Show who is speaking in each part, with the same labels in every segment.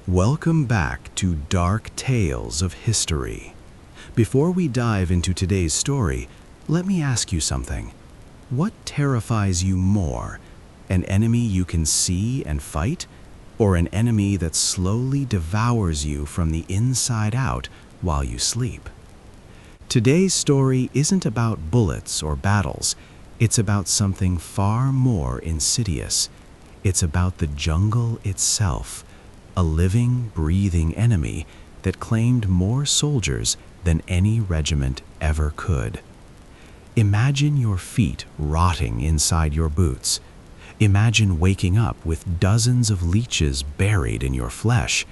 Speaker 1: Welcome back to Dark Tales of History. Before we dive into today's story, let me ask you something. What terrifies you more? An enemy you can see and fight? Or an enemy that slowly devours you from the inside out while you sleep? Today's story isn't about bullets or battles. It's about something far more insidious. It's about the jungle itself. A living, breathing enemy that claimed more soldiers than any regiment ever could. Imagine your feet rotting inside your boots. Imagine waking up with dozens of leeches buried in your flesh.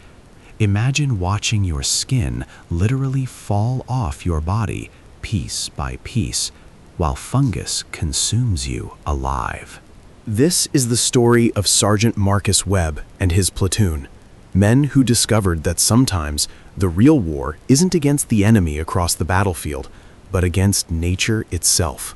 Speaker 1: Imagine watching your skin literally fall off your body piece by piece while fungus consumes you alive. This is the story of Sergeant Marcus Webb and his platoon. Men who discovered that sometimes the real war isn't against the enemy across the battlefield, but against nature itself.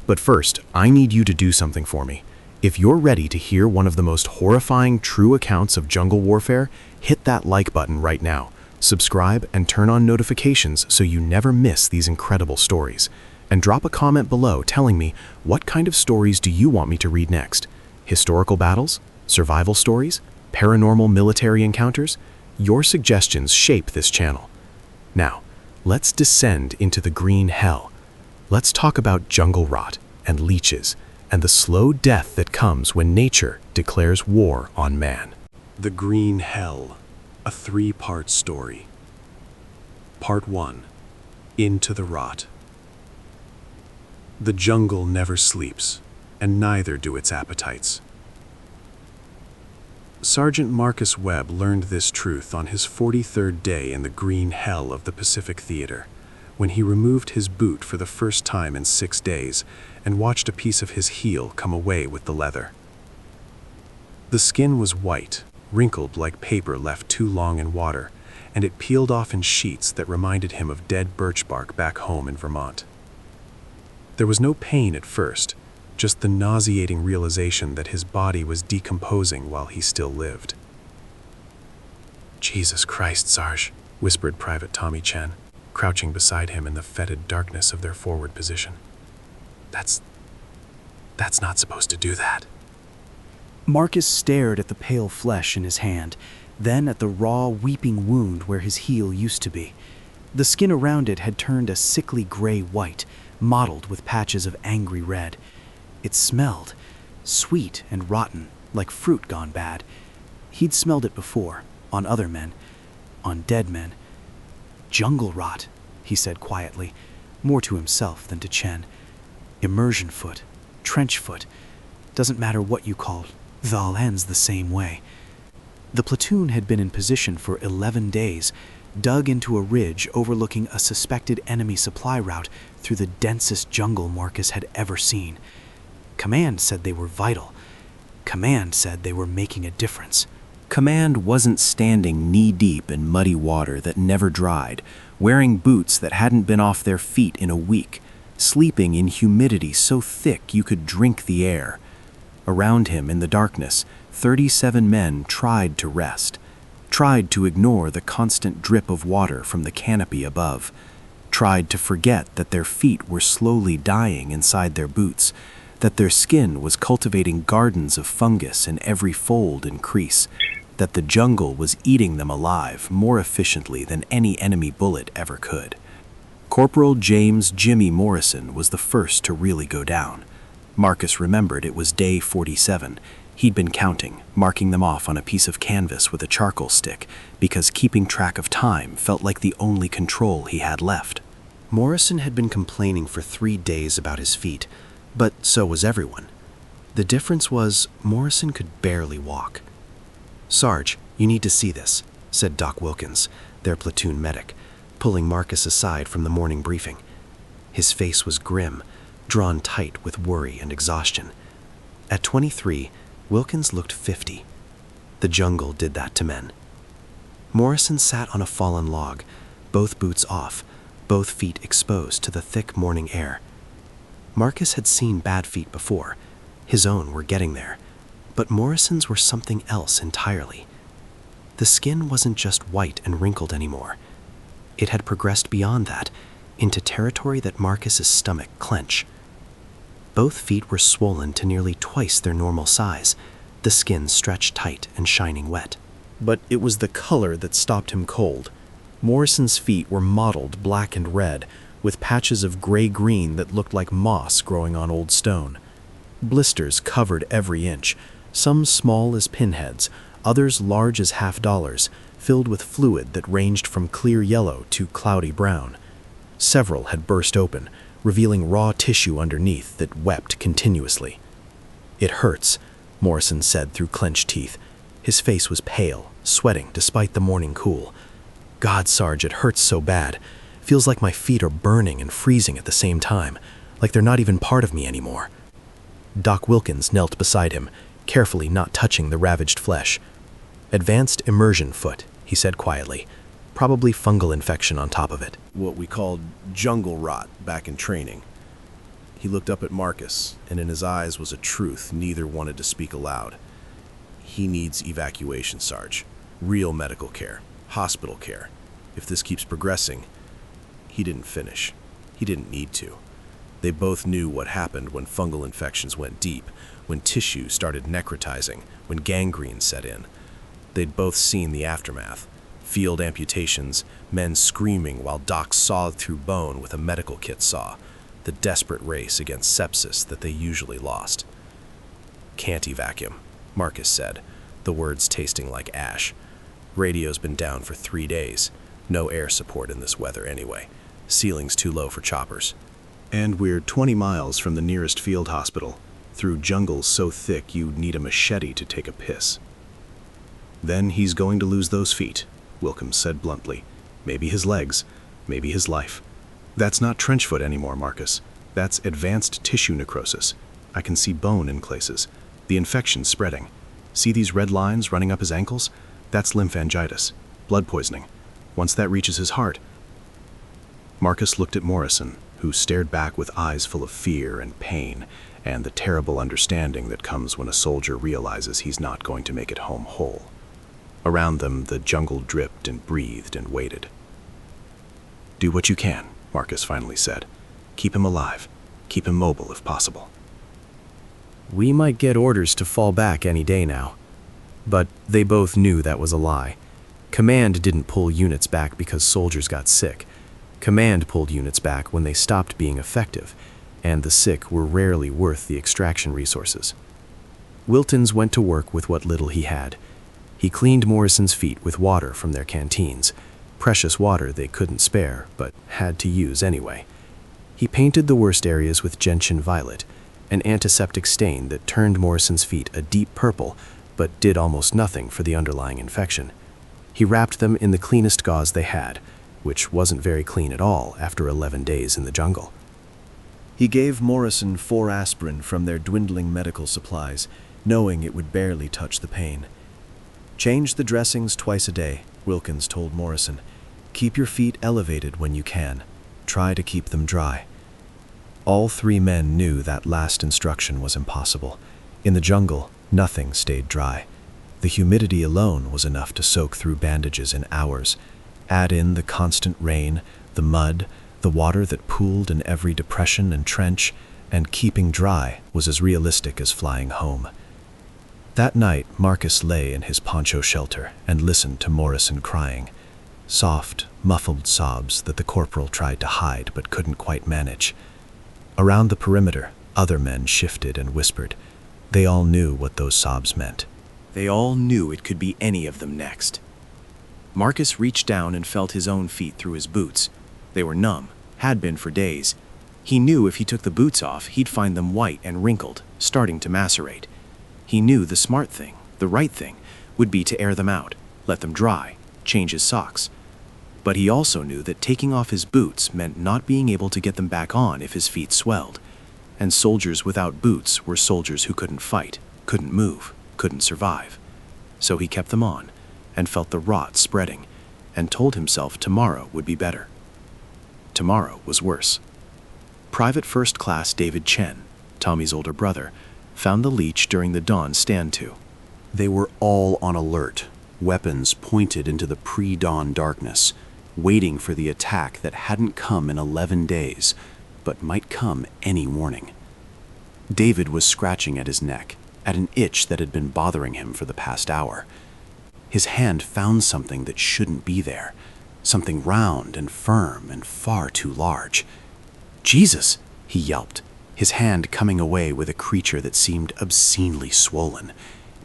Speaker 1: But first, I need you to do something for me. If you're ready to hear one of the most horrifying true accounts of jungle warfare, hit that like button right now. Subscribe and turn on notifications so you never miss these incredible stories. And drop a comment below telling me what kind of stories do you want me to read next? Historical battles? Survival stories? Paranormal military encounters? Your suggestions shape this channel. Now, let's descend into the green hell. Let's talk about jungle rot and leeches and the slow death that comes when nature declares war on man. The Green Hell, a 3-part story. Part 1. Into the Rot. The jungle never sleeps, and neither do its appetites. Sergeant Marcus Webb learned this truth on his 43rd day in the green hell of the Pacific Theater, when he removed his boot for the first time in 6 days and watched a piece of his heel come away with the leather. The skin was white, wrinkled like paper left too long in water, and it peeled off in sheets that reminded him of dead birch bark back home in Vermont. There was no pain at first, just the nauseating realization that his body was decomposing while he still lived. "Jesus Christ, Sarge," whispered Private Tommy Chen, crouching beside him in the fetid darkness of their forward position. That's not supposed to do that."
Speaker 2: Marcus stared at the pale flesh in his hand, then at the raw, weeping wound where his heel used to be. The skin around it had turned a sickly gray-white, mottled with patches of angry red. It smelled sweet and rotten, like fruit gone bad. He'd smelled it before, on other men, on dead men. "Jungle rot," he said quietly, more to himself than to Chen. "Immersion foot, trench foot, doesn't matter what you call, it all ends the same way." The platoon had been in position for 11 days, dug into a ridge overlooking a suspected enemy supply route through the densest jungle Marcus had ever seen. Command said they were vital. Command said they were making a difference.
Speaker 3: Command wasn't standing knee-deep in muddy water that never dried, wearing boots that hadn't been off their feet in a week, sleeping in humidity so thick you could drink the air. Around him in the darkness, 37 men tried to rest, tried to ignore the constant drip of water from the canopy above, tried to forget that their feet were slowly dying inside their boots, that their skin was cultivating gardens of fungus in every fold and crease, that the jungle was eating them alive more efficiently than any enemy bullet ever could. Corporal James "Jimmy" Morrison was the first to really go down. Marcus remembered it was day 47. He'd been counting, marking them off on a piece of canvas with a charcoal stick, because keeping track of time felt like the only control he had left.
Speaker 1: Morrison had been complaining for 3 days about his feet, but so was everyone. The difference was Morrison could barely walk. "Sarge, you need to see this," said Doc Wilkins, their platoon medic, pulling Marcus aside from the morning briefing. His face was grim, drawn tight with worry and exhaustion. At 23, Wilkins looked 50. The jungle did that to men. Morrison sat on a fallen log, both boots off, both feet exposed to the thick morning air. Marcus had seen bad feet before. His own were getting there. But Morrison's were something else entirely.
Speaker 2: The skin wasn't just white and wrinkled anymore. It had progressed beyond that, into territory that Marcus's stomach clenched. Both feet were swollen to nearly twice their normal size, the skin stretched tight and shining wet. But it was the color that stopped him cold. Morrison's feet were mottled black and red, with patches of gray-green that looked like moss growing on old stone. Blisters covered every inch, some small as pinheads, others large as $50, filled with fluid that ranged from clear yellow to cloudy brown. Several had burst open, revealing raw tissue underneath that wept continuously. "It hurts," Morrison said through clenched teeth. His face was pale, sweating despite the morning cool. "God, Sarge, it hurts so bad. Feels like my feet are burning and freezing at the same time, like they're not even part of me anymore." Doc Wilkins knelt beside him, carefully not touching the ravaged flesh. "Advanced immersion foot," he said quietly. "Probably fungal infection on top of it."
Speaker 4: What we called jungle rot back in training. He looked up at Marcus, and in his eyes was a truth neither wanted to speak aloud. He needs evacuation, Sarge. Real medical care. Hospital care. If this keeps progressing... He didn't finish. He didn't need to. They both knew what happened when fungal infections went deep, when tissue started necrotizing, when gangrene set in. They'd both seen the aftermath. Field amputations, men screaming while docs sawed through bone with a medical kit saw, the desperate race against sepsis that they usually lost. "Can't evac him," Marcus said, the words tasting like ash. "Radio's been down for 3 days. No air support in this weather anyway. Ceiling's too low for choppers."
Speaker 1: And we're 20 miles from the nearest field hospital, through jungles so thick you'd need a machete to take a piss. "Then he's going to lose those feet," Wilkins said bluntly. "Maybe his legs, maybe his life. That's not trench foot anymore, Marcus. That's advanced tissue necrosis. I can see bone in places. The infection's spreading. See these red lines running up his ankles? That's lymphangitis, blood poisoning. Once that reaches his heart..." Marcus looked at Morrison, who stared back with eyes full of fear and pain, and the terrible understanding that comes when a soldier realizes he's not going to make it home whole. Around them, the jungle dripped and breathed and waited. "Do what you can," Marcus finally said. "Keep him alive. Keep him mobile if possible."
Speaker 2: "We might get orders to fall back any day now." But they both knew that was a lie. Command didn't pull units back because soldiers got sick. Command pulled units back when they stopped being effective, and the sick were rarely worth the extraction resources. Wilkins went to work with what little he had. He cleaned Morrison's feet with water from their canteens, precious water they couldn't spare, but had to use anyway. He painted the worst areas with gentian violet, an antiseptic stain that turned Morrison's feet a deep purple, but did almost nothing for the underlying infection. He wrapped them in the cleanest gauze they had, which wasn't very clean at all after 11 days in the jungle.
Speaker 3: He gave Morrison 4 aspirin from their dwindling medical supplies, knowing it would barely touch the pain. "Change the dressings twice a day," Wilkins told Morrison. "Keep your feet elevated when you can. Try to keep them dry." All 3 men knew that last instruction was impossible. In the jungle, nothing stayed dry. The humidity alone was enough to soak through bandages in hours. Add in the constant rain, the mud, the water that pooled in every depression and trench, and keeping dry was as realistic as flying home. That night, Marcus lay in his poncho shelter and listened to Morrison crying. Soft, muffled sobs that the corporal tried to hide but couldn't quite manage. Around the perimeter, other men shifted and whispered. They all knew what those sobs meant.
Speaker 2: They all knew it could be any of them next. Marcus reached down and felt his own feet through his boots. They were numb, had been for days. He knew if he took the boots off, he'd find them white and wrinkled, starting to macerate. He knew the smart thing, the right thing, would be to air them out, let them dry, change his socks. But he also knew that taking off his boots meant not being able to get them back on if his feet swelled. And soldiers without boots were soldiers who couldn't fight, couldn't move, couldn't survive. So he kept them on, and felt the rot spreading, and told himself tomorrow would be better. Tomorrow was worse. Private First Class David Chen, Tommy's older brother, found the leech during the dawn stand-to.
Speaker 1: They were all on alert.
Speaker 3: weapons pointed into the pre-dawn darkness, waiting for the attack that hadn't come in 11 days, but might come any morning. David was scratching at his neck, at an itch that had been bothering him for the past hour. His hand found something that shouldn't be there, something round and firm and far too large. "Jesus!" he yelped, his hand coming away with a creature that seemed obscenely swollen,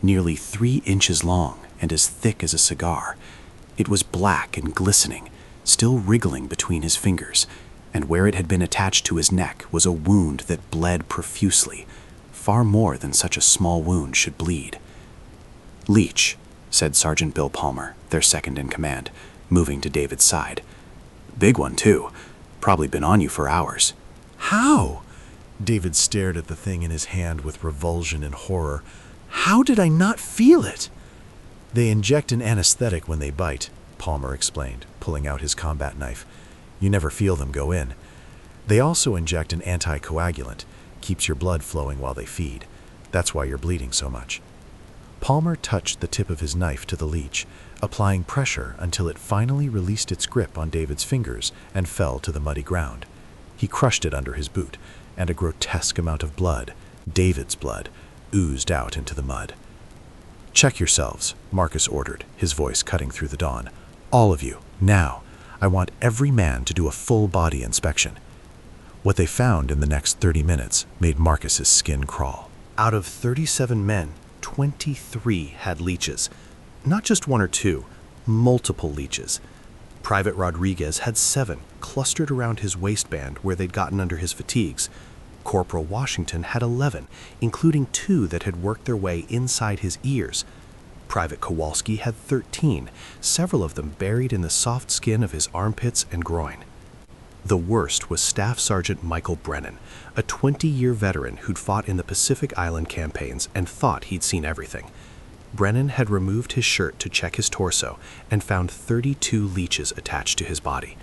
Speaker 3: nearly 3 inches long and as thick as a cigar. It was black and glistening, still wriggling between his fingers, and where it had been attached to his neck was a wound that bled profusely, far more than such a small wound should bleed. "Leech," said Sergeant Bill Palmer, their second in command, moving to David's side. "Big one, too. Probably been on you for hours."
Speaker 4: How? David stared at the thing in his hand with revulsion and horror. How did I not feel it? They inject an anesthetic when they bite, Palmer explained, pulling out his combat knife. You never feel them go in. They also inject an anticoagulant, keeps your blood flowing while they feed. That's why you're bleeding so much. Palmer touched the tip of his knife to the leech, applying pressure until it finally released its grip on David's fingers and fell to the muddy ground. He crushed it under his boot, and a grotesque amount of blood, David's blood, oozed out into the mud. "Check yourselves," Marcus ordered, his voice cutting through the dawn. "All of you, now. I want every man to do a full body inspection." What they found in the next 30 minutes made Marcus's skin crawl. Out of 37 men, 23 had leeches. Not just 1 or 2, multiple leeches. Private Rodriguez had 7, clustered around his waistband where they'd gotten under his fatigues. Corporal Washington had 11, including 2 that had worked their way inside his ears. Private Kowalski had 13, several of them buried in the soft skin of his armpits and groin. The worst was Staff Sergeant Michael Brennan, a 20-year veteran who'd fought in the Pacific Island campaigns and thought he'd seen everything. Brennan had removed his shirt to check his torso and found 32 leeches attached to his body.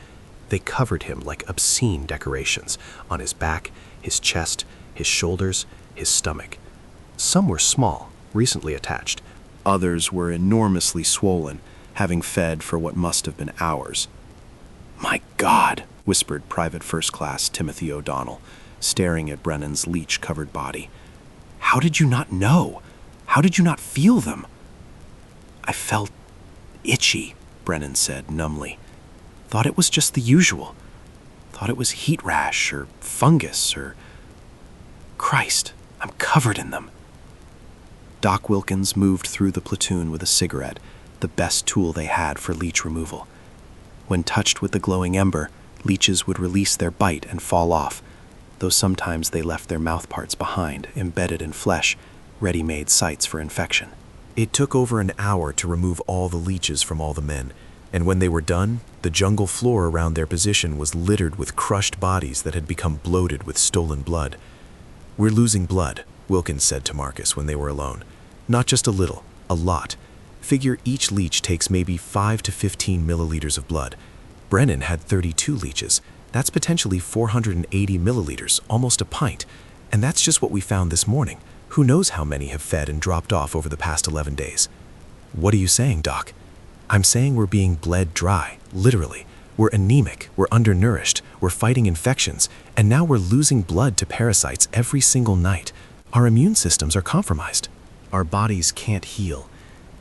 Speaker 4: They covered him like obscene decorations on his back, his chest, his shoulders, his stomach. Some were small, recently attached. Others were enormously swollen, having fed for what must have been hours. "My God," whispered Private First Class Timothy O'Donnell, staring at Brennan's leech-covered body. "How did you not know? How did you not feel them?" "I felt itchy," Brennan said numbly. "Thought it was just the usual. Thought it was heat rash or fungus or... Christ, I'm covered in them." Doc Wilkins moved through the platoon with a cigarette, the best tool they had for leech removal. When touched with the glowing ember, leeches would release their bite and fall off, though sometimes they left their mouthparts behind, embedded in flesh, ready-made sites for infection. It took over an hour to remove all the leeches from all the men, and when they were done, the jungle floor around their position was littered with crushed bodies that had become bloated with stolen blood. "We're losing blood," Wilkins said to Marcus when they were alone. "Not just a little, a lot. Figure each leech takes maybe 5 to 15 milliliters of blood. Brennan had 32 leeches. That's potentially 480 milliliters, almost a pint. And that's just what we found this morning. Who knows how many have fed and dropped off over the past 11 days. "What are you saying, Doc?" "I'm saying we're being bled dry, literally. We're anemic, we're undernourished, we're fighting infections, and now we're losing blood to parasites every single night. Our immune systems are compromised. Our bodies can't heal.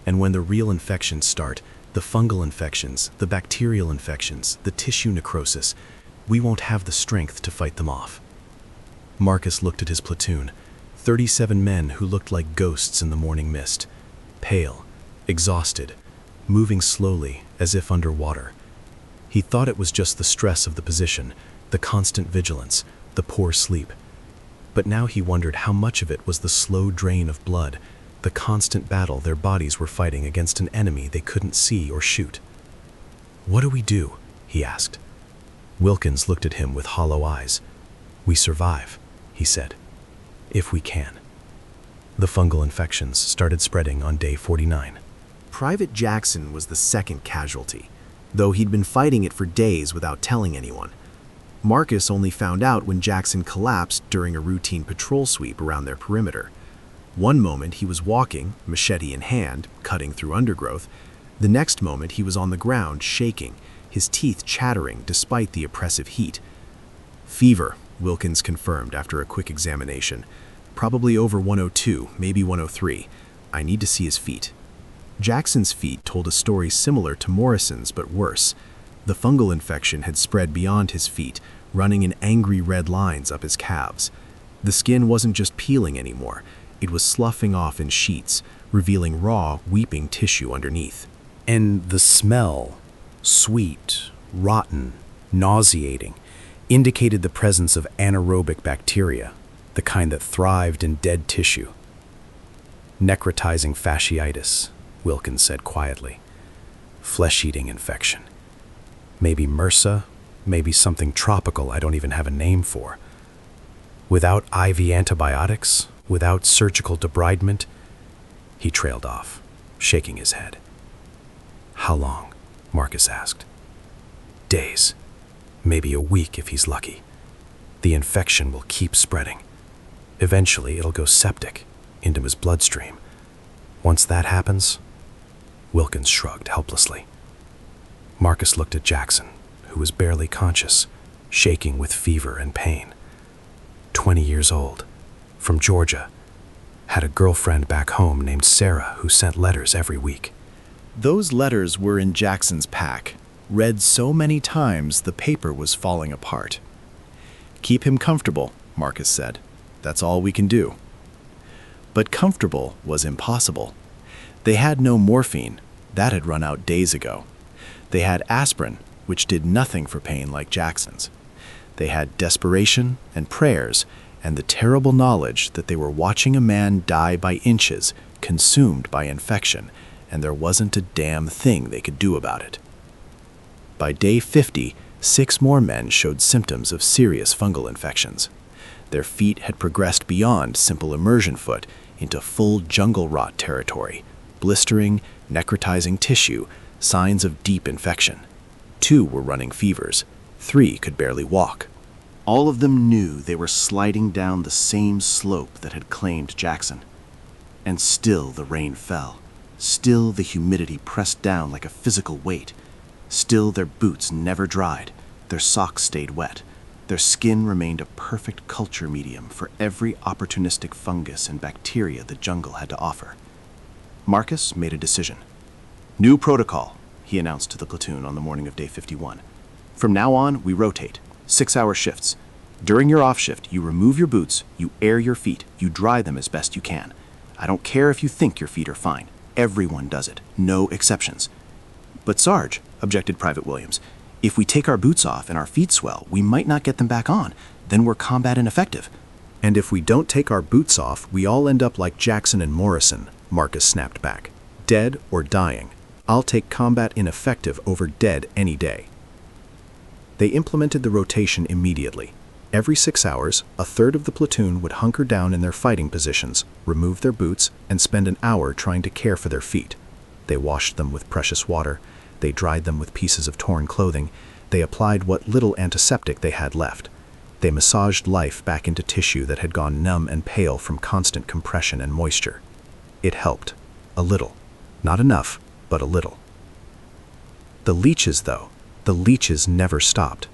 Speaker 4: And when the real infections start, the fungal infections, the bacterial infections, the tissue necrosis, we won't have the strength to fight them off." Marcus looked at his platoon, 37 men who looked like ghosts in the morning mist, pale, exhausted, moving slowly as if underwater. He thought it was just the stress of the position, the constant vigilance, the poor sleep. But now he wondered how much of it was the slow drain of blood, the constant battle their bodies were fighting against an enemy they couldn't see or shoot. "What do we do?" he asked. Wilkins looked at him with hollow eyes. "We survive," he said. "If we can." The fungal infections started spreading on day 49. Private Jackson was the second casualty, though he'd been fighting it for days without telling anyone. Marcus only found out when Jackson collapsed during a routine patrol sweep around their perimeter. One moment he was walking, machete in hand, cutting through undergrowth. The next moment, he was on the ground, shaking, his teeth chattering despite the oppressive heat. Fever, Wilkins confirmed after a quick examination. Probably over 102, maybe 103. I need to see his feet. Jackson's feet told a story similar to Morrison's, but worse. The fungal infection had spread beyond his feet, running in angry red lines up his calves. The skin wasn't just peeling anymore. It was sloughing off in sheets, revealing raw, weeping tissue underneath.
Speaker 1: And the smell, sweet, rotten, nauseating, indicated the presence of anaerobic bacteria, the kind that thrived in dead tissue. Necrotizing fasciitis, Wilkins said quietly. Flesh-eating infection. Maybe MRSA, maybe something tropical I don't even have a name for. Without IV antibiotics, without surgical debridement, he trailed off, shaking his head. How long? Marcus asked. Days. Maybe a week if he's lucky. The infection will keep spreading. Eventually, it'll go septic, into his bloodstream. Once that happens, Wilkins shrugged helplessly. Marcus looked at Jackson, who was barely conscious, shaking with fever and pain. 20 years old, from Georgia, had a girlfriend back home named Sarah who sent letters every week.
Speaker 3: Those letters were in Jackson's pack, read so many times the paper was falling apart. Keep him comfortable, Marcus said. That's all we can do. But comfortable was impossible. They had no morphine. That had run out days ago. They had aspirin, which did nothing for pain like Jackson's. They had desperation and prayers and the terrible knowledge that they were watching a man die by inches, consumed by infection, and there wasn't a damn thing they could do about it. By day 50, 6 more men showed symptoms of serious fungal infections. Their feet had progressed beyond simple immersion foot into full jungle rot territory, blistering, necrotizing tissue, signs of deep infection. 2 were running fevers. 3 could barely walk. All of them knew they were sliding down the same slope that had claimed Jackson. And still the rain fell. Still the humidity pressed down like a physical weight. Still their boots never dried. Their socks stayed wet. Their skin remained a perfect culture medium for every opportunistic fungus and bacteria the jungle had to offer. Marcus made a decision. New protocol, he announced to the platoon on the morning of day 51. From now on, we rotate, 6-hour shifts. During your off shift, you remove your boots, you air your feet, you dry them as best you can. I don't care if you think your feet are fine. Everyone does it, no exceptions. But Sarge, objected Private Williams, if we take our boots off and our feet swell, we might not get them back on. Then we're combat ineffective.
Speaker 4: And if we don't take our boots off, we all end up like Jackson and Morrison, Marcus snapped back. Dead or dying. I'll take combat ineffective over dead any day. They implemented the rotation immediately. Every 6 hours, a third of the platoon would hunker down in their fighting positions, remove their boots, and spend an hour trying to care for their feet. They washed them with precious water. They dried them with pieces of torn clothing. They applied what little antiseptic they had left. They massaged life back into tissue that had gone numb and pale from constant compression and moisture. It helped. A little. Not enough, but a little. The leeches, though, the leeches never stopped.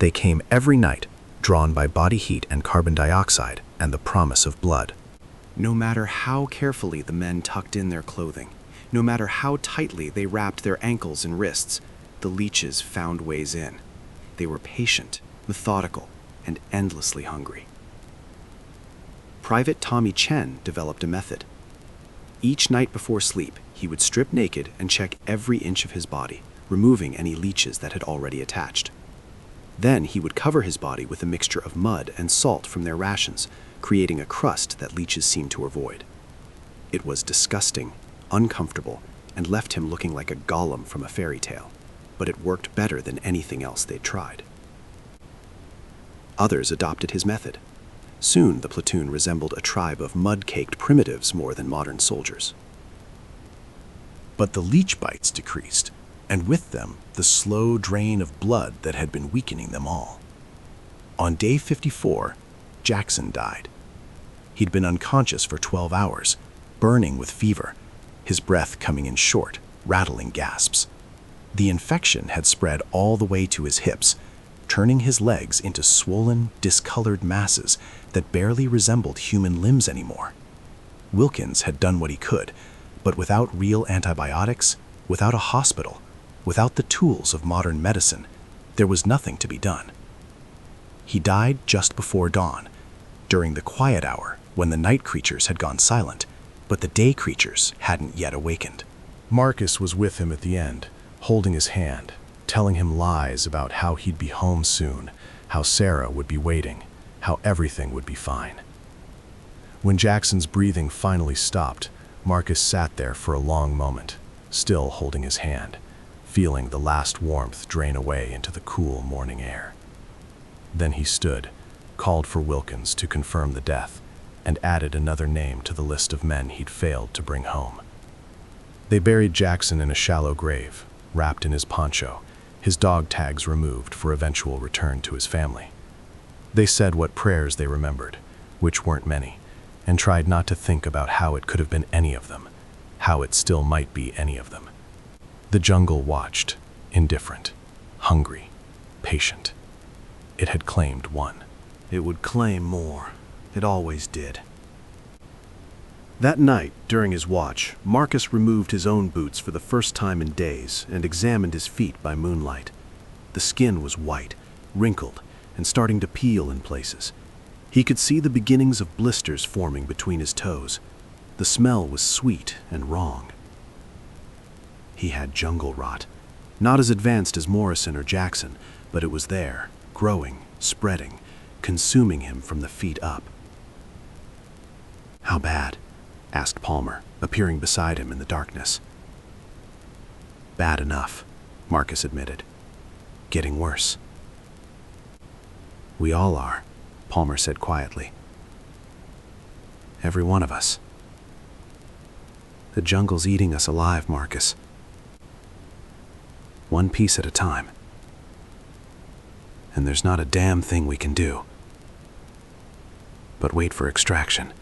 Speaker 4: They came every night, drawn by body heat and carbon dioxide and the promise of blood. No matter how carefully the men tucked in their clothing, no matter how tightly they wrapped their ankles and wrists, the leeches found ways in. They were patient, methodical, and endlessly hungry. Private Tommy Chen developed a method. Each night before sleep, he would strip naked and check every inch of his body, removing any leeches that had already attached. Then he would cover his body with a mixture of mud and salt from their rations, creating a crust that leeches seemed to avoid. It was disgusting, uncomfortable, and left him looking like a golem from a fairy tale, but it worked better than anything else they'd tried. Others adopted his method. Soon the platoon resembled a tribe of mud-caked primitives more than modern soldiers. But the leech bites decreased, and with them the slow drain of blood that had been weakening them all. On day 54, Jackson died. He'd been unconscious for 12 hours, burning with fever, his breath coming in short,
Speaker 3: rattling gasps. The infection had spread all the way to his hips, turning his legs into swollen, discolored masses that barely resembled human limbs anymore. Wilkins had done what he could, but without real antibiotics, without a hospital, without the tools of modern medicine, there was nothing to be done. He died just before dawn, during the quiet hour when the night creatures had gone silent, but the day creatures hadn't yet awakened.
Speaker 4: Marcus was with him at the end, holding his hand, telling him lies about how he'd be home soon, how Sarah would be waiting, how everything would be fine. When Jackson's breathing finally stopped, Marcus sat there for a long moment, still holding his hand, feeling the last warmth drain away into the cool morning air. Then he stood, called for Wilkins to confirm the death, and added another name to the list of men he'd failed to bring home. They buried Jackson in a shallow grave, wrapped in his poncho, his dog tags removed for eventual return to his family. They said what prayers they remembered, which weren't many, and tried not to think about how it could have been any of them, how it still might be any of them. The jungle watched, indifferent, hungry, patient. It had claimed one.
Speaker 2: It would claim more. It always did. That night, during his watch, Marcus removed his own boots for the first time in days and examined his feet by moonlight. The skin was white, wrinkled, and starting to peel in places. He could see the beginnings of blisters forming between his toes. The smell was sweet and wrong. He had jungle rot. Not as advanced as Morrison or Jackson, but it was there, growing, spreading, consuming him from the feet up. "How bad?" asked Palmer, appearing beside him in the darkness. "Bad enough," Marcus admitted. "Getting worse." "We all are," Palmer said quietly. "Every one of us. The jungle's eating us alive, Marcus. One piece at a time. And there's not a damn thing we can do but wait for extraction.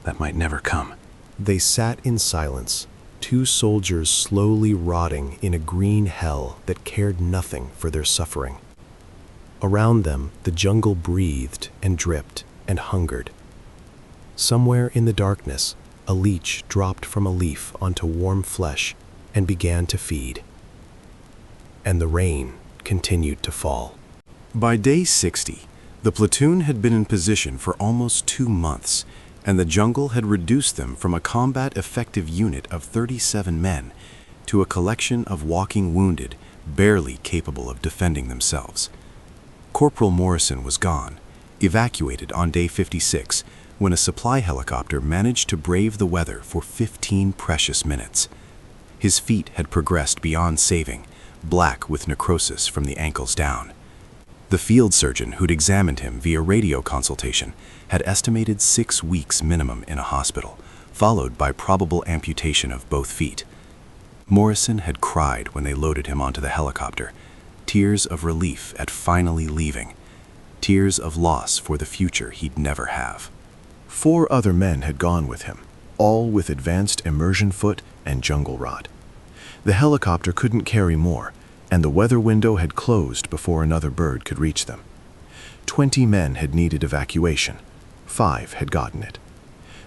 Speaker 2: That might never come."
Speaker 4: They sat in silence, two soldiers slowly rotting in a green hell that cared nothing for their suffering. Around them, the jungle breathed and dripped and hungered. Somewhere in the darkness, a leech dropped from a leaf onto warm flesh and began to feed. And the rain continued to fall.
Speaker 3: By day 60, the platoon had been in position for almost 2 months, and the jungle had reduced them from a combat-effective unit of 37 men to a collection of walking wounded, barely capable of defending themselves. Corporal Morrison was gone, evacuated on day 56, when a supply helicopter managed to brave the weather for 15 precious minutes. His feet had progressed beyond saving, black with necrosis from the ankles down. The field surgeon who'd examined him via radio consultation had estimated 6 weeks minimum in a hospital, followed by probable amputation of both feet. Morrison had cried when they loaded him onto the helicopter, tears of relief at finally leaving, tears of loss for the future he'd never have.
Speaker 4: 4 other men had gone with him, all with advanced immersion foot and jungle rot. The helicopter couldn't carry more, and the weather window had closed before another bird could reach them. 20 men had needed evacuation. 5 had gotten it.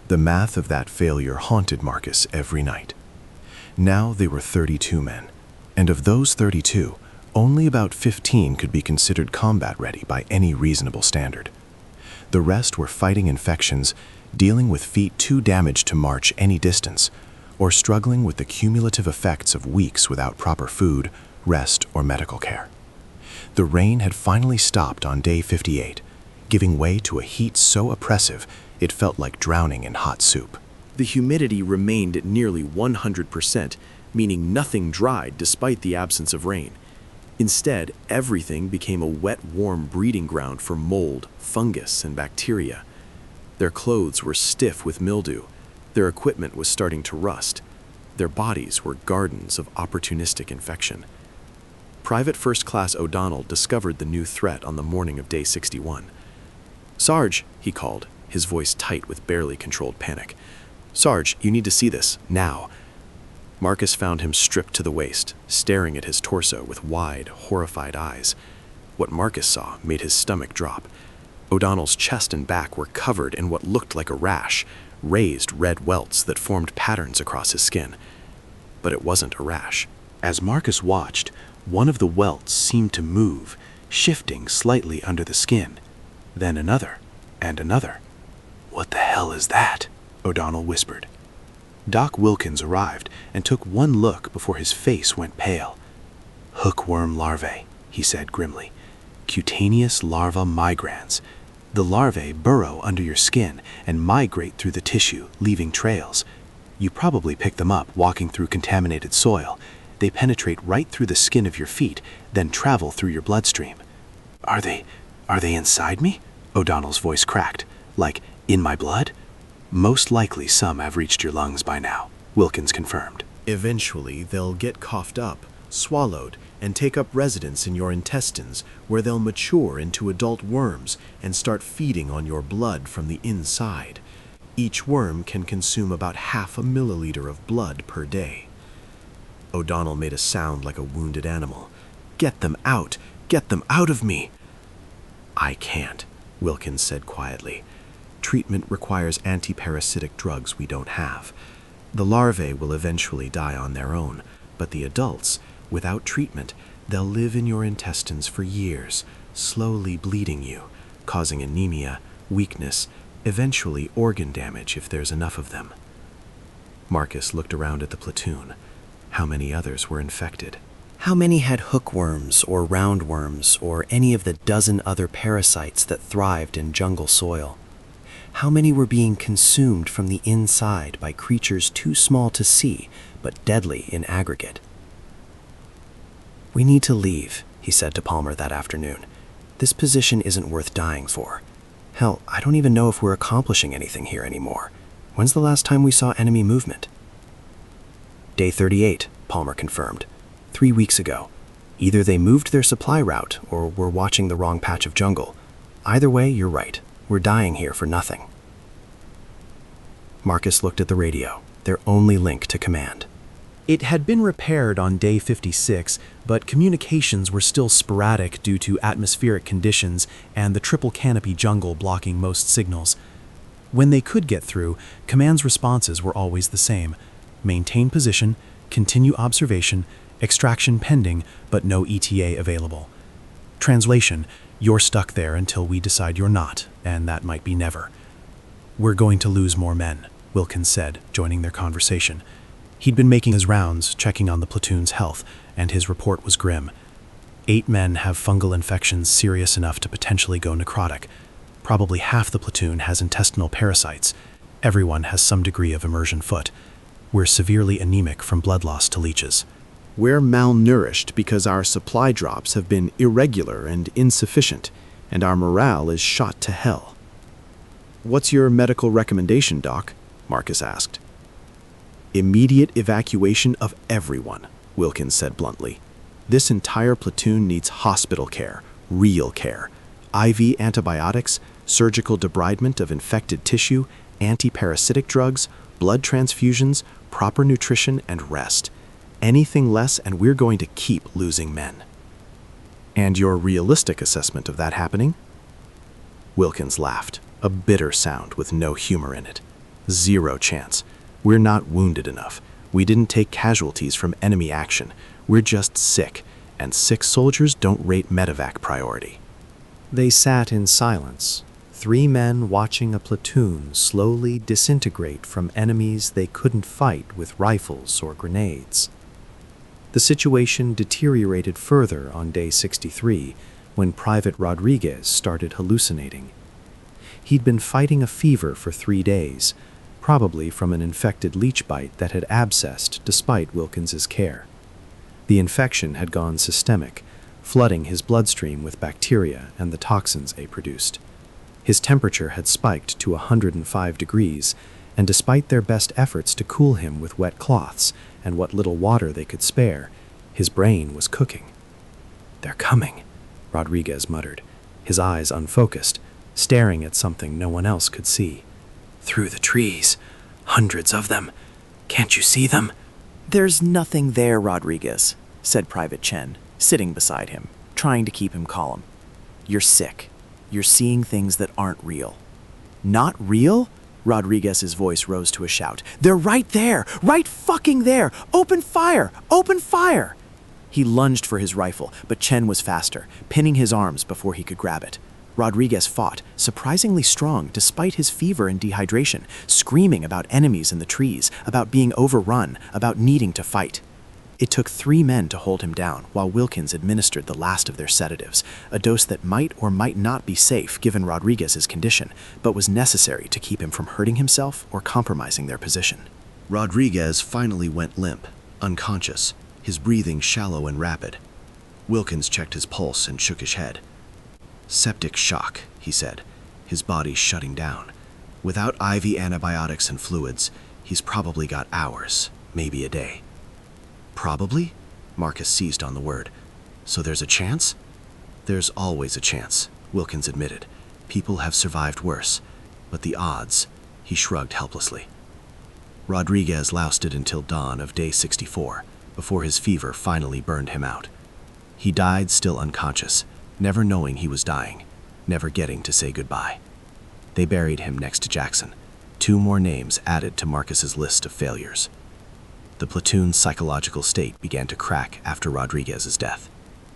Speaker 4: The math of that failure haunted Marcus every night. Now they were 32 men, and of those 32, only about 15 could be considered combat ready by any reasonable standard. The rest were fighting infections, dealing with feet too damaged to march any distance, or struggling with the cumulative effects of weeks without proper food, rest, or medical care. The rain had finally stopped on day 58, giving way to a heat so oppressive it felt like drowning in hot soup.
Speaker 2: The humidity remained at nearly 100%, meaning nothing dried despite the absence of rain. Instead, everything became a wet, warm breeding ground for mold, fungus, and bacteria. Their clothes were stiff with mildew. Their equipment was starting to rust. Their bodies were gardens of opportunistic infection. Private First Class O'Donnell discovered the new threat on the morning of day 61. "Sarge," he called, his voice tight with barely controlled panic. "Sarge, you need to see this, now."
Speaker 3: Marcus found him stripped to the waist, staring at his torso with wide, horrified eyes. What Marcus saw made his stomach drop. O'Donnell's chest and back were covered in what looked like a rash, raised red welts that formed patterns across his skin. But it wasn't a rash. As Marcus watched, one of the welts seemed to move, shifting slightly under the skin. Then another, and another. "What the hell is that?" O'Donnell whispered. Doc Wilkins arrived and took one look before his face went pale. "Hookworm larvae," he said grimly. "Cutaneous larva migrans. The larvae burrow under your skin and migrate through the tissue, leaving trails. You probably pick them up walking through contaminated soil. They penetrate right through the skin of your feet, then travel through your bloodstream." Are they inside me?" O'Donnell's voice cracked. "Like, in my blood?" "Most likely some have reached your lungs by now," Wilkins confirmed.
Speaker 4: Eventually, they'll get coughed up, swallowed, and take up residence in your intestines, where they'll mature into adult worms and start feeding on your blood from the inside. Each worm can consume about 0.5 milliliter of blood per day. O'Donnell made a sound like a wounded animal. "Get them out! Get them out of me!" "I can't," Wilkins said quietly. "Treatment requires anti-parasitic drugs we don't have. The larvae will eventually die on their own, but the adults, without treatment, they'll live in your intestines for years, slowly bleeding you, causing anemia, weakness, eventually organ damage if there's enough of them." Marcus looked around at the platoon. How many others were infected?
Speaker 2: How many had hookworms or roundworms or any of the dozen other parasites that thrived in jungle soil? How many were being consumed from the inside by creatures too small to see, but deadly in aggregate? "We need to leave," he said to Palmer that afternoon. "This position isn't worth dying for. Hell, I don't even know if we're accomplishing anything here anymore. When's the last time we saw enemy movement?" "Day 38, Palmer confirmed. 3 weeks ago. Either they moved their supply route or we're watching the wrong patch of jungle. Either way, you're right. We're dying here for nothing." Marcus looked at the radio, their only link to command. It had been repaired on day 56, but communications were still sporadic due to atmospheric conditions and the triple canopy jungle blocking most signals. When they could get through, command's responses were always the same: maintain position, continue observation, extraction pending, but no ETA available. Translation: you're stuck there until we decide you're not, and that might be never. "We're going to lose more men," Wilkins said, joining their conversation. He'd been making his rounds, checking on the platoon's health, and his report was grim. 8 men have fungal infections serious enough to potentially go necrotic. Probably half the platoon has intestinal parasites. Everyone has some degree of immersion foot. We're severely anemic from blood loss to leeches.
Speaker 5: "We're malnourished because our supply drops have been irregular and insufficient, and our morale is shot to hell." "What's your medical recommendation, Doc?" Marcus asked. "Immediate evacuation of everyone," Wilkins said bluntly. "This entire platoon needs hospital care, real care. IV antibiotics, surgical debridement of infected tissue, anti-parasitic drugs, blood transfusions, proper nutrition, and rest. Anything less and we're going to keep losing men." "And your realistic assessment of that happening?" Wilkins laughed, a bitter sound with no humor in it. "Zero chance. We're not wounded enough. We didn't take casualties from enemy action. We're just sick, and sick soldiers don't rate medevac priority." They sat in silence, 3 men watching a platoon slowly disintegrate from enemies they couldn't fight with rifles or grenades. The situation deteriorated further on day 63 when Private Rodriguez started hallucinating. He'd been fighting a fever for 3 days, probably from an infected leech bite that had abscessed despite Wilkins's care. The infection had gone systemic, flooding his bloodstream with bacteria and the toxins they produced. His temperature had spiked to 105 degrees, and despite their best efforts to cool him with wet cloths and what little water they could spare, his brain was cooking. "They're coming," Rodriguez muttered, his eyes unfocused, staring at something no one else could see. "Through the trees. Hundreds of them. Can't you see them?"
Speaker 2: "There's nothing there, Rodriguez," said Private Chen, sitting beside him, trying to keep him calm. "You're sick. You're seeing things that aren't real." "Not real?" Rodriguez's voice rose to a shout. "They're right there! Right fucking there! Open fire! Open fire!" He lunged for his rifle, but Chen was faster, pinning his arms before he could grab it. Rodriguez fought, surprisingly strong despite his fever and dehydration, screaming about enemies in the trees, about being overrun, about needing to fight. It took 3 men to hold him down while Wilkins administered the last of their sedatives, a dose that might or might not be safe given Rodriguez's condition, but was necessary to keep him from hurting himself or compromising their position.
Speaker 1: Rodriguez finally went limp, unconscious, his breathing shallow and rapid. Wilkins checked his pulse and shook his head. "Septic shock," he said, his body shutting down. "Without IV antibiotics and fluids, he's probably got hours, maybe a day." "Probably?" Marcus seized on the word. "So there's a chance?" "There's always a chance," Wilkins admitted. "People have survived worse. But the odds," he shrugged helplessly. Rodriguez lousted until dawn of day 64, before his fever finally burned him out. He died still unconscious, never knowing he was dying, never getting to say goodbye. They buried him next to Jackson, 2 more names added to Marcus's list of failures. The platoon's psychological state began to crack after Rodriguez's death.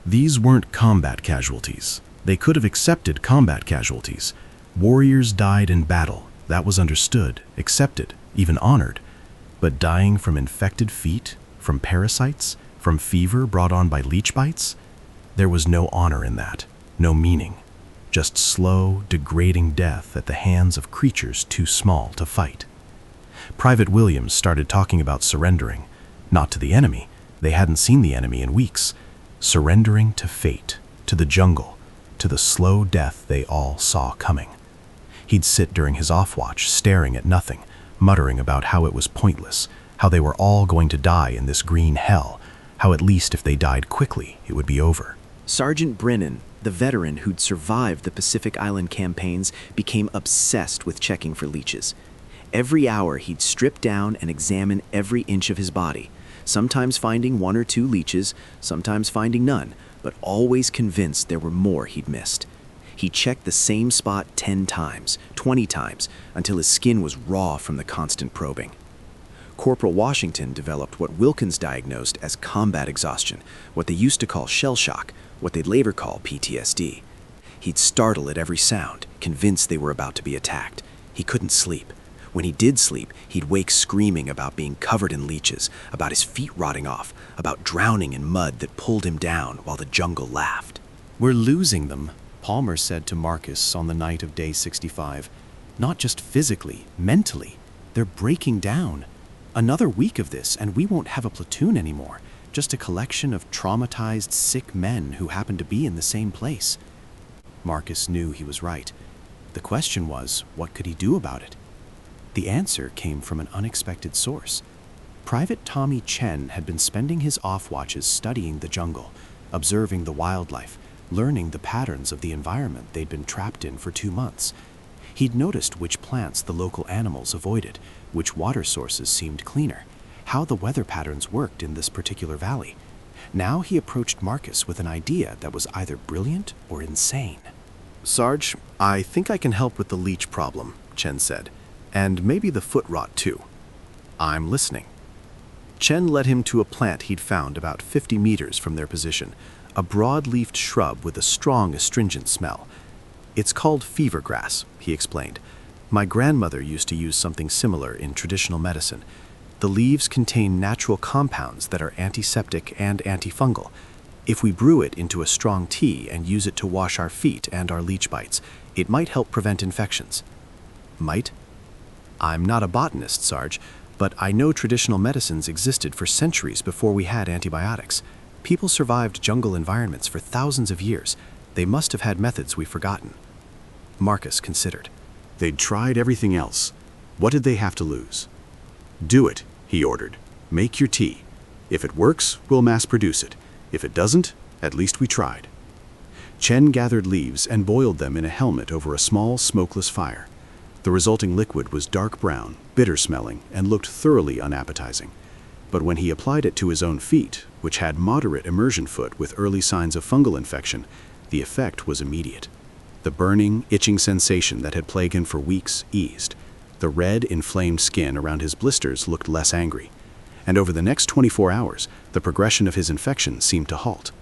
Speaker 1: These weren't combat casualties. They could have accepted combat casualties. Warriors died in battle. That was understood, accepted, even honored. But dying from infected feet, from parasites, from fever brought on by leech bites? There was no honor in that, no meaning. Just slow, degrading death at the hands of creatures too small to fight. Private Williams started talking about surrendering, not to the enemy. They hadn't seen the enemy in weeks. Surrendering to fate, to the jungle, to the slow death they all saw coming. He'd sit during his off-watch, staring at nothing, muttering about how it was pointless, how they were all going to die in this green hell, how at least if they died quickly, it would be over.
Speaker 2: Sergeant Brennan, the veteran who'd survived the Pacific Island campaigns, became obsessed with checking for leeches. Every hour he'd strip down and examine every inch of his body, sometimes finding 1 or 2 leeches, sometimes finding none, but always convinced there were more he'd missed. He checked the same spot 10 times, 20 times, until his skin was raw from the constant probing. Corporal Washington developed what Wilkins diagnosed as combat exhaustion, what they used to call shell shock, what they'd later call PTSD. He'd startle at every sound, convinced they were about to be attacked. He couldn't sleep. When he did sleep, he'd wake screaming about being covered in leeches, about his feet rotting off, about drowning in mud that pulled him down while the jungle laughed.
Speaker 5: "We're losing them," Palmer said to Marcus on the night of day 65. "Not just physically, mentally. They're breaking down. Another week of this, and we won't have a platoon anymore, just a collection of traumatized, sick men who happen to be in the same place." Marcus knew he was right. The question was, what could he do about it? The answer came from an unexpected source. Private Tommy Chen had been spending his off-watches studying the jungle, observing the wildlife, learning the patterns of the environment they'd been trapped in for 2 months. He'd noticed which plants the local animals avoided, which water sources seemed cleaner, how the weather patterns worked in this particular valley. Now he approached Marcus with an idea that was either brilliant or insane.
Speaker 4: "Sarge, I think I can help with the leech problem," Chen said. "And maybe the foot rot too." "I'm listening." Chen led him to a plant he'd found about 50 meters from their position, a broad-leafed shrub with a strong astringent smell. "It's called fever grass," he explained. "My grandmother used to use something similar in traditional medicine. The leaves contain natural compounds that are antiseptic and antifungal. If we brew it into a strong tea and use it to wash our feet and our leech bites, it might help prevent infections." "Might?" "I'm not a botanist, Sarge, but I know traditional medicines existed for centuries before we had antibiotics. People survived jungle environments for thousands of years. They must have had methods we've forgotten." Marcus considered.
Speaker 6: "They'd tried everything else. What did they have to lose?" "Do it," he ordered. "Make your tea. If it works, we'll mass produce it. If it doesn't, at least we tried." Chen gathered leaves and boiled them in a helmet over a small, smokeless fire. The resulting liquid was dark brown, bitter-smelling, and looked thoroughly unappetizing. But when he applied it to his own feet, which had moderate immersion foot with early signs of fungal infection, the effect was immediate. The burning, itching sensation that had plagued him for weeks eased. The red, inflamed skin around his blisters looked less angry. And over the next 24 hours, the progression of his infection seemed to halt.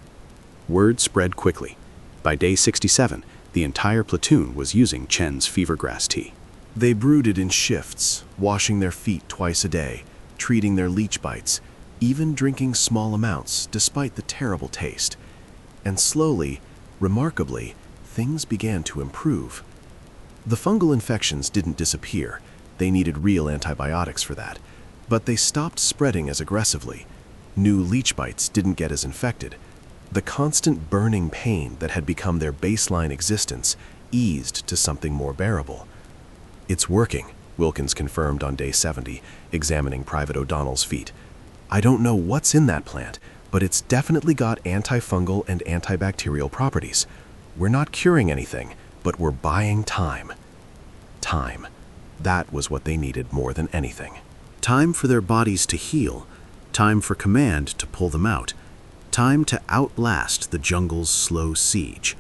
Speaker 6: Word spread quickly. By day 67, the entire platoon was using Chen's fevergrass tea.
Speaker 4: They brewed it in shifts, washing their feet twice a day, treating their leech bites, even drinking small amounts despite the terrible taste. And slowly, remarkably, things began to improve. The fungal infections didn't disappear. They needed real antibiotics for that. But they stopped spreading as aggressively. New leech bites didn't get as infected. The constant burning pain that had become their baseline existence eased to something more bearable. "It's working," Wilkins confirmed on day 70, examining Private O'Donnell's feet. "I don't know what's in that plant, but it's definitely got antifungal and antibacterial properties. We're not curing anything, but we're buying time." Time. That was what they needed more than anything.
Speaker 1: Time for their bodies to heal, time for command to pull them out, time to outlast the jungle's slow siege.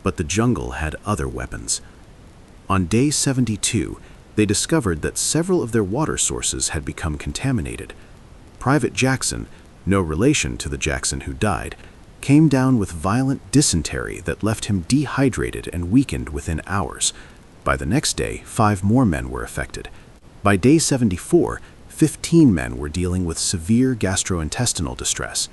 Speaker 1: But the jungle had other weapons. On day 72, they discovered that several of their water sources had become contaminated. Private Jackson, no relation to the Jackson who died, came down with violent dysentery that left him dehydrated and weakened within hours. By the next day, 5 more men were affected. By day 74, 15 men were dealing with severe gastrointestinal distress.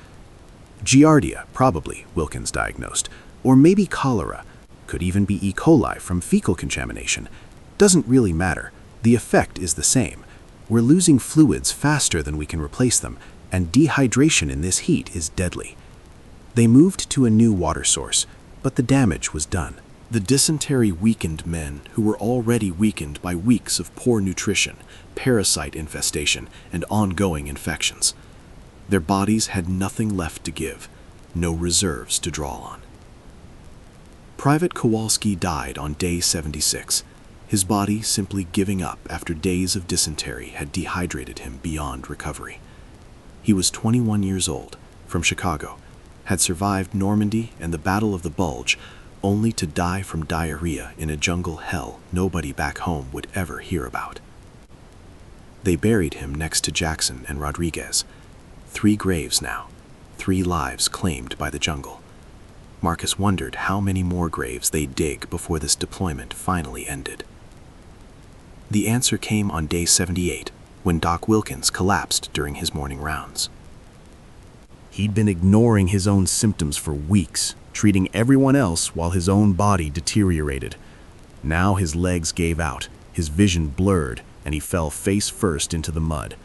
Speaker 1: Giardia, probably, Wilkins diagnosed, or maybe cholera. Could even be E. coli from fecal contamination. Doesn't really matter. The effect is the same. We're losing fluids faster than we can replace them, and dehydration in this heat is deadly. They moved to a new water source, but the damage was done. The dysentery weakened men who were already weakened by weeks of poor nutrition, parasite infestation, and ongoing infections. Their bodies had nothing left to give, no reserves to draw on. Private Kowalski died on day 76, his body simply giving up after days of dysentery had dehydrated him beyond recovery. He was 21 years old, from Chicago, had survived Normandy and the Battle of the Bulge, only to die from diarrhea in a jungle hell nobody back home would ever hear about. They buried him next to Jackson and Rodriguez. 3 graves now, 3 lives claimed by the jungle. Marcus wondered how many more graves they'd dig before this deployment finally ended. The answer came on day 78, when Doc Wilkins collapsed during his morning rounds. He'd been ignoring his own symptoms for weeks, treating everyone else while his own body deteriorated. Now his legs gave out, his vision blurred, and he fell face first into the mud.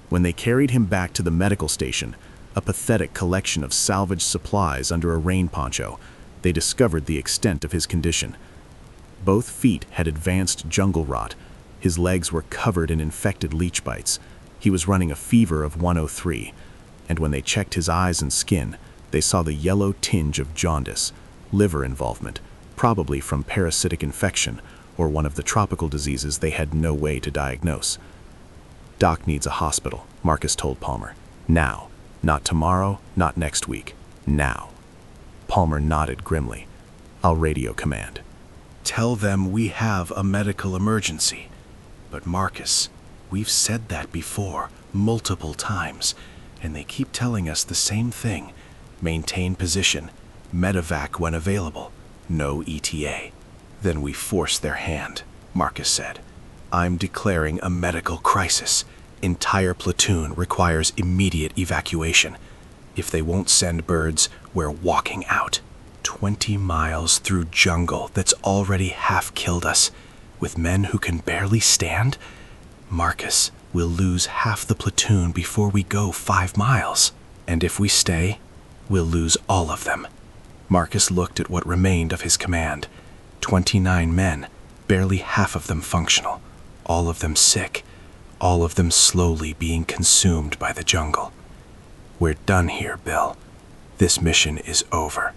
Speaker 1: When they carried him back to the medical station, a pathetic collection of salvaged supplies under a rain poncho, they discovered the extent of his condition. Both feet had advanced jungle rot. His legs were covered in infected leech bites. He was running a fever of 103, and when they checked his eyes and skin, they saw the yellow tinge of jaundice, liver involvement, probably from parasitic infection or one of the tropical diseases they had no way to diagnose. "Doc needs a hospital," Marcus told Palmer. "Now. Not tomorrow, not next week. Now." Palmer nodded grimly. "I'll radio command."
Speaker 4: "Tell them we have a medical emergency." "But Marcus, we've said that before, multiple times, and they keep telling us the same thing. Maintain position, medevac when available, no ETA." "Then we force their hand," Marcus said. "I'm declaring a medical crisis. Entire platoon requires immediate evacuation. If they won't send birds, we're walking out. 20 miles through jungle that's already half killed us, with men who can barely stand? Marcus, we'll lose half the platoon before we go 5 miles. And if we stay, we'll lose all of them." Marcus looked at what remained of his command. 29 men, barely half of them functional, all of them sick, all of them slowly being consumed by the jungle. "We're done here, Bill. This mission is over.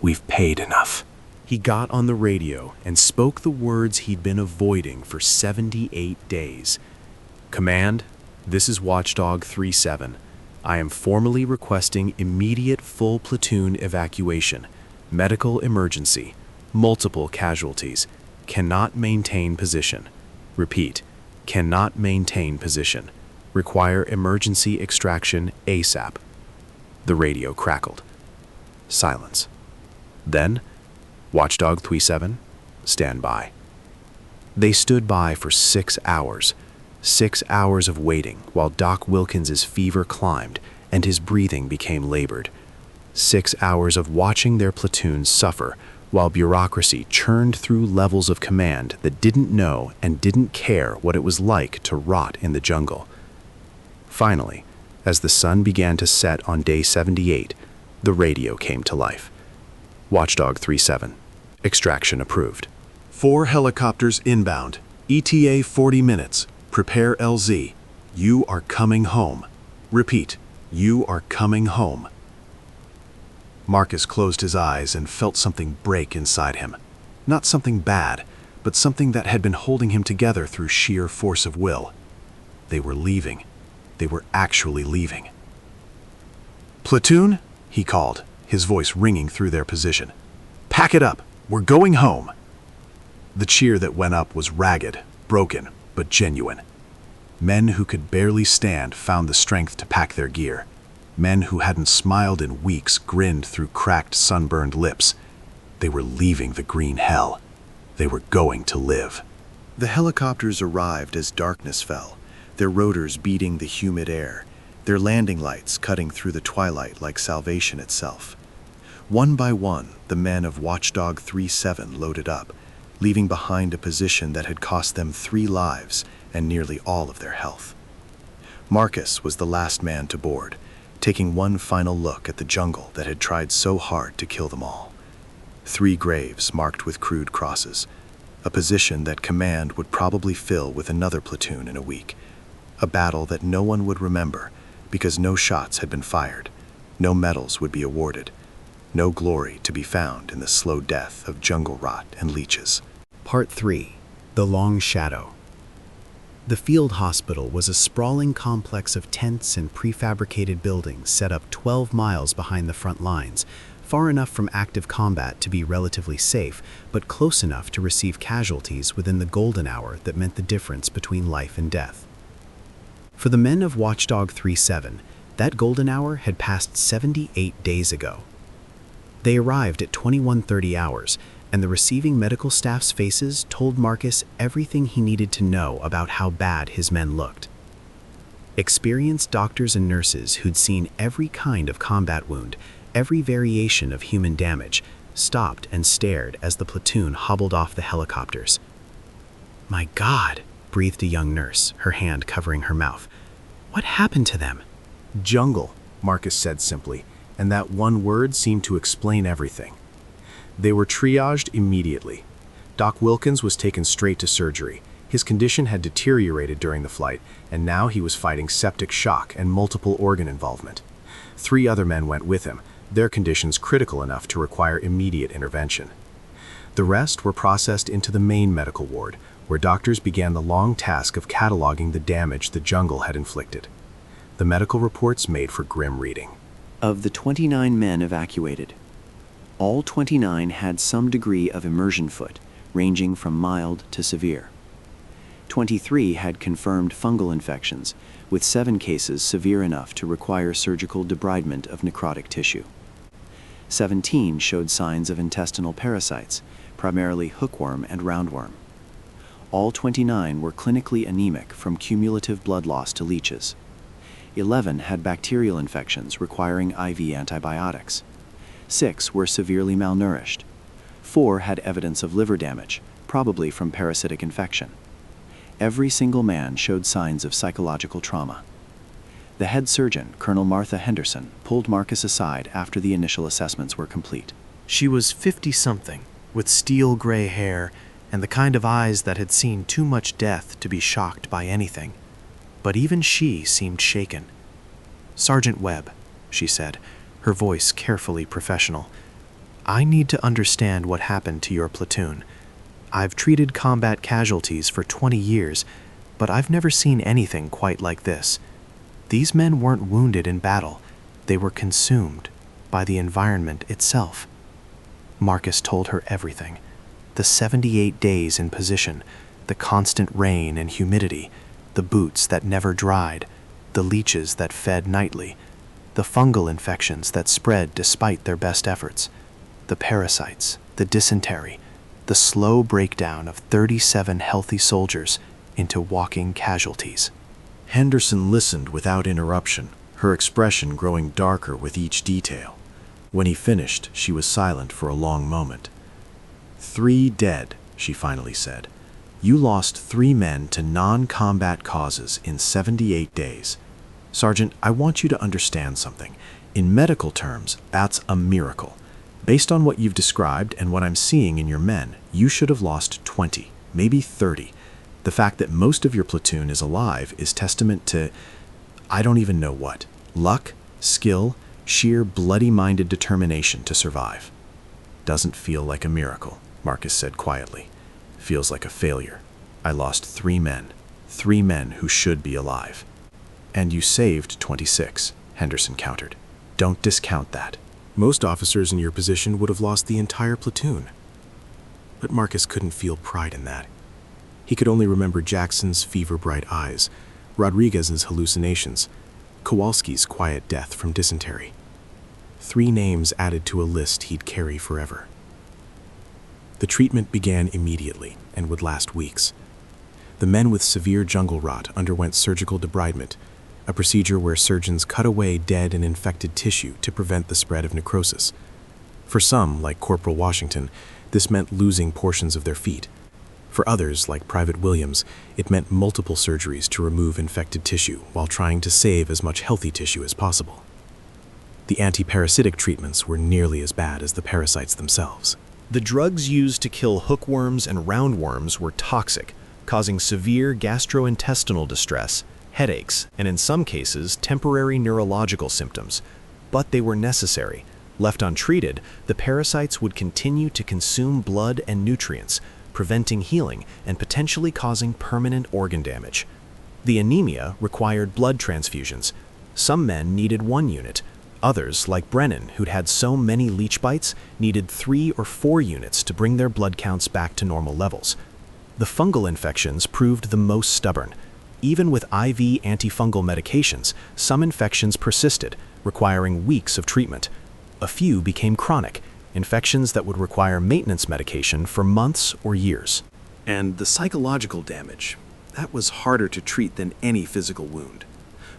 Speaker 4: We've paid enough." He got on the radio and spoke the words he'd been avoiding for 78 days. "Command, This is Watchdog 3-7. I am formally requesting immediate full platoon evacuation. Medical emergency. Multiple casualties. Cannot maintain position. Repeat. Cannot maintain position. Require emergency extraction ASAP. The radio crackled. Silence. Then, Watchdog 3-7, stand by. They stood by for 6 hours. 6 hours of waiting while Doc Wilkins's fever climbed and his breathing became labored. 6 hours of watching their platoons suffer while bureaucracy churned through levels of command that didn't know and didn't care what it was like to rot in the jungle. Finally, as the sun began to set on day 78, the radio came to life. Watchdog 3-7, extraction approved. 4 helicopters inbound, ETA 40 minutes, prepare LZ. You are coming home. Repeat, you are coming home. Marcus closed his eyes and felt something break inside him. Not something bad, but something that had been holding him together through sheer force of will. They were leaving. They were actually leaving. Platoon, he called, his voice ringing through their position. Pack it up. We're going home. The cheer that went up was ragged, broken, but genuine. Men who could barely stand found the strength to pack their gear. Men who hadn't smiled in weeks grinned through cracked, sunburned lips. They were leaving the green hell. They were going to live.
Speaker 5: The helicopters arrived as darkness fell, their rotors beating the humid air, their landing lights cutting through the twilight like salvation itself. One by one, the men of Watchdog 3-7 loaded up, leaving behind a position that had cost them 3 lives and nearly all of their health. Marcus was the last man to board, taking one final look at the jungle that had tried so hard to kill them all. 3 graves marked with crude crosses, a position that command would probably fill with another platoon in a week, a battle that no one would remember because no shots had been fired, no medals would be awarded, no glory to be found in the slow death of jungle rot and leeches.
Speaker 2: Part 3. The Long Shadow. The field hospital was a sprawling complex of tents and prefabricated buildings set up 12 miles behind the front lines, far enough from active combat to be relatively safe, but close enough to receive casualties within the golden hour that meant the difference between life and death. For the men of Watchdog 3-7, that golden hour had passed 78 days ago. They arrived at 21:30 hours, and the receiving medical staff's faces told Marcus everything he needed to know about how bad his men looked. Experienced doctors and nurses who'd seen every kind of combat wound, every variation of human damage, stopped and stared as the platoon hobbled off the helicopters. "My God," breathed a young nurse, her hand covering her mouth. "What happened to them?"
Speaker 4: Jungle, Marcus said simply, and that one word seemed to explain everything. They were triaged immediately. Doc Wilkins was taken straight to surgery. His condition had deteriorated during the flight, and now he was fighting septic shock and multiple organ involvement. 3 other men went with him, their conditions critical enough to require immediate intervention. The rest were processed into the main medical ward, where doctors began the long task of cataloging the damage the jungle had inflicted. The medical reports made for grim reading.
Speaker 3: Of the 29 men evacuated, all 29 had some degree of immersion foot, ranging from mild to severe. 23 had confirmed fungal infections, with 7 cases severe enough to require surgical debridement of necrotic tissue. 17 showed signs of intestinal parasites, primarily hookworm and roundworm. All 29 were clinically anemic from cumulative blood loss to leeches. 11 had bacterial infections requiring IV antibiotics. 6 were severely malnourished. 4 had evidence of liver damage, probably from parasitic infection. Every single man showed signs of psychological trauma. The head surgeon, Colonel Martha Henderson, pulled Marcus aside after the initial assessments were complete.
Speaker 7: She was 50-something, with steel gray hair and the kind of eyes that had seen too much death to be shocked by anything. But even she seemed shaken. "Sergeant Webb," she said, her voice carefully professional, "I need to understand what happened to your platoon. I've treated combat casualties for 20 years, but I've never seen anything quite like this. These men weren't wounded in battle. They were consumed by the environment itself. Marcus told her everything. The 78 days in position, the constant rain and humidity, the boots that never dried, the leeches that fed nightly, the fungal infections that spread despite their best efforts, the parasites, the dysentery, the slow breakdown of 37 healthy soldiers into walking casualties.
Speaker 4: Henderson listened without interruption, her expression growing darker with each detail. When he finished, she was silent for a long moment. 3 dead, she finally said. You lost 3 men to non-combat causes in 78 days. Sergeant, I want you to understand something. In medical terms, that's a miracle. Based on what you've described and what I'm seeing in your men, you should have lost 20, maybe 30. The fact that most of your platoon is alive is testament to, I don't even know what. Luck, skill, sheer bloody-minded determination to survive. Doesn't feel like a miracle, Marcus said quietly. Feels like a failure. I lost 3 men. 3 men who should be alive. And you saved 26, Henderson countered. Don't discount that.
Speaker 8: Most officers in your position would have lost the entire platoon. But Marcus couldn't feel pride in that. He could only remember Jackson's fever-bright eyes, Rodriguez's hallucinations, Kowalski's quiet death from dysentery. 3 names added to a list he'd carry forever. The treatment began immediately and would last weeks. The men with severe jungle rot underwent surgical debridement, a procedure where surgeons cut away dead and infected tissue to prevent the spread of necrosis. For some, like Corporal Washington, this meant losing portions of their feet. For others, like Private Williams, it meant multiple surgeries to remove infected tissue while trying to save as much healthy tissue as possible. The anti-parasitic treatments were nearly as bad as the parasites themselves.
Speaker 4: The drugs used to kill hookworms and roundworms were toxic, causing severe gastrointestinal distress, headaches, and in some cases, temporary neurological symptoms. But they were necessary. Left untreated, the parasites would continue to consume blood and nutrients, preventing healing and potentially causing permanent organ damage. The anemia required blood transfusions. Some men needed 1 unit. Others, like Brennan, who'd had so many leech bites, needed 3 or 4 units to bring their blood counts back to normal levels. The fungal infections proved the most stubborn. Even with IV antifungal medications, some infections persisted, requiring weeks of treatment. A few became chronic, infections that would require maintenance medication for months or years.
Speaker 3: And the psychological damage, that was harder to treat than any physical wound.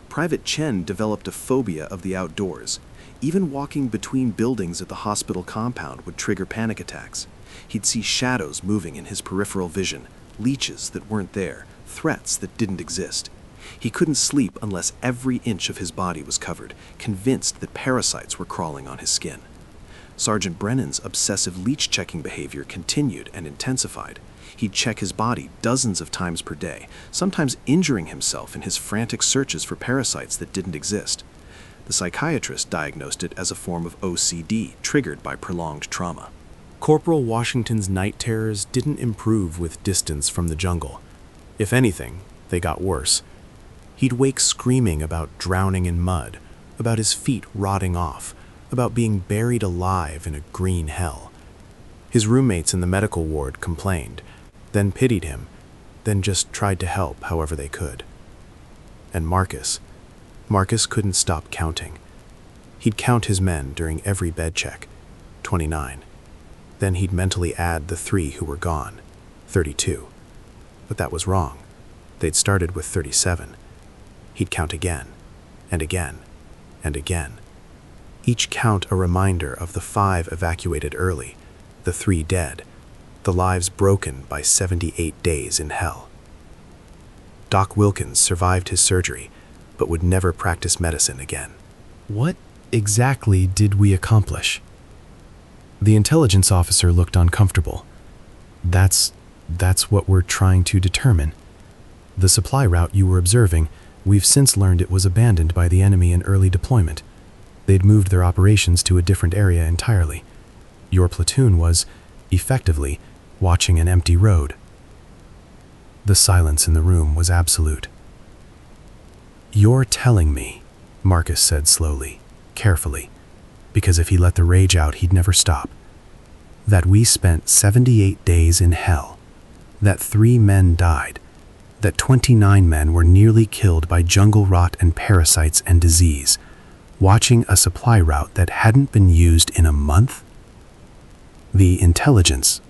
Speaker 3: Private Chen developed a phobia of the outdoors. Even walking between buildings at the hospital compound would trigger panic attacks. He'd see shadows moving in his peripheral vision, leeches that weren't there, threats that didn't exist. He couldn't sleep unless every inch of his body was covered, convinced that parasites were crawling on his skin. Sergeant Brennan's obsessive leech-checking behavior continued and intensified. He'd check his body dozens of times per day, sometimes injuring himself in his frantic searches for parasites that didn't exist. The psychiatrist diagnosed it as a form of OCD triggered by prolonged trauma.
Speaker 8: Corporal Washington's night terrors didn't improve with distance from the jungle. If anything, they got worse. He'd wake screaming about drowning in mud, about his feet rotting off, about being buried alive in a green hell. His roommates in the medical ward complained, then pitied him, then just tried to help however they could. And Marcus couldn't stop counting. He'd count his men during every bed check, 29. Then he'd mentally add the 3 who were gone, 32. But that was wrong. They'd started with 37. He'd count again, and again, and again. Each count a reminder of the 5 evacuated early, the 3 dead, the lives broken by 78 days in hell. Doc Wilkins survived his surgery, but would never practice medicine again.
Speaker 1: What exactly did we accomplish? The intelligence officer looked uncomfortable. That's what we're trying to determine. The supply route you were observing, we've since learned it was abandoned by the enemy in early deployment. They'd moved their operations to a different area entirely. Your platoon was, effectively, watching an empty road.
Speaker 8: The silence in the room was absolute. "You're telling me," Marcus said slowly, carefully, because if he let the rage out, he'd never stop, "that we spent 78 days in hell, that 3 men died, that 29 men were nearly killed by jungle rot and parasites and disease, watching a supply route that hadn't been used in a month?" The intelligence